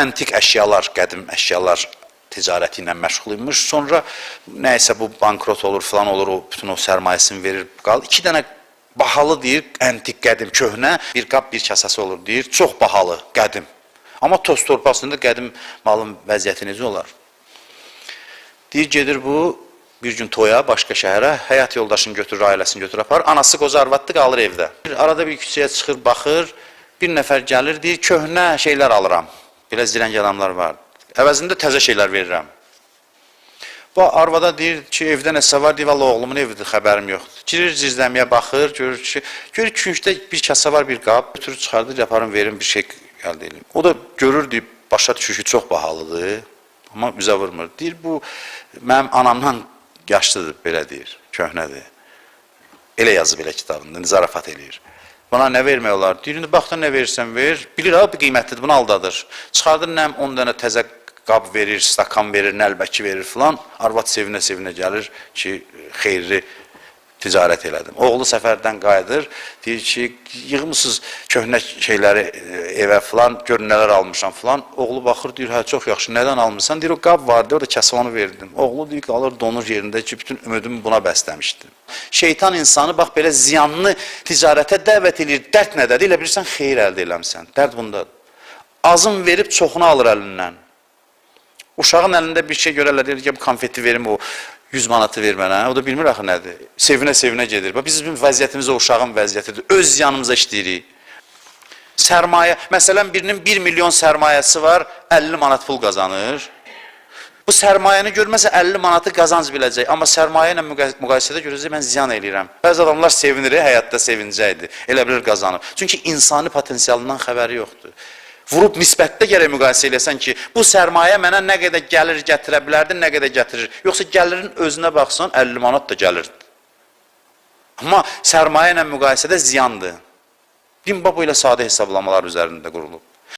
antik əşyalar, qədim əşyalar ticarəti ilə məşğul imiş. Sonra nəysə bu bankrot olur, falan olur, o bütün o sərmayəsini verir, qal. 2 dənə bahalı deyir, antik, qədim, köhnə bir qab, bir kasası olur deyir. Çox bahalı, qədim. Amma toz torpasında qədim malın vəziyyəti necə olar? Deyir, gedir bu bir gün toya, başqa şəhərə, həyat yoldaşını götürür, ailəsini götürür, apar. Anası qoca arvaddı, qalır evdə. Arada bir küçəyə çıxır, baxır, bir nəfər gəlir, deyir, köhnə şeylər alıram. Belə zirəng adamlar var. Əvəzində təzə şeylər verirəm. Bu arvada deyir ki, evdə nəsə var, deyir, valla oğlumun evidir, xəbərim yoxdur. Girir cizləməyə, baxır, görür ki, küncdə bir kasa var, bir qab, götürür, çıxardır, yaparım, verim, bir şey əldə edeyim. O da görür, deyir, başa düşür ki, çox bahalıdır, amma üzə vurmur. Deyir, bu mənim anamdan yaşlıdır, belə deyir, köhnədir. Elə yazıb elə kitabında, zarafat eləyir. Buna nə vermək olar? Deyir, baxdan nə verirsən ver. Bilir, bir qiymətlidir, bunu aldadır. Çıxardır, nəm 10 dənə təzə qab verir, stakan verir, nəlbəki verir filan. Arvad sevinə-sevinə gəlir ki, xeyirli ticarət elədim. Oğlu səfərdən qayıdır, deyir ki, yığmısınız köhnə şeyləri evə filan, görün nələr almışam filan. Oğlu baxır, deyir, hə, çox yaxşı, nədən almışsan? Deyir, o qab vardı, orada kəsvanı verdim. Oğlu deyir, qalır, donur yerində ki, bütün ümidimi buna bəsləmişdim. Şeytan insanı, bax, belə ziyanlı ticarətə dəvət edir, dərd nədədir? Elə bilirsən, xeyir əldə eləmsən, dərd bundadır. Azın verib, çoxunu alır əlindən. Uşağın əlində bir şey görərlər, deyir ki, bu konfeti verim, o 100 manatı ver mənə, o da bilmir axı nədir. Sevinə-sevinə gedir. Bizim vəziyyətimiz o uşağın vəziyyətidir. Öz yanımıza işləyirik. Sərmayə, məsələn, birinin 1 milyon sərmayəsi var, 50 manat pul qazanır. Bu sərmayəni görməsə 50 manatı qazanc biləcək. Amma sərmayə ilə müqayisədə görəcək, mən ziyan eləyirəm. Bəzi adamlar sevinir, həyatda sevincəkdir. Elə bilir qazanır. Çünki insani potensialından xəbəri yoxdur. Vurub nisbətdə gərək müqayisə eləsən ki, bu sərmayə mənə nə qədər gəlir gətirə bilərdi, nə qədər gətirir. Yoxsa gəlirin özünə baxsan, 50 manat da gəlirdi. Amma sərmayə ilə müqayisədə ziyandır. Din bu ilə sadə hesablamalar üzərində qurulub.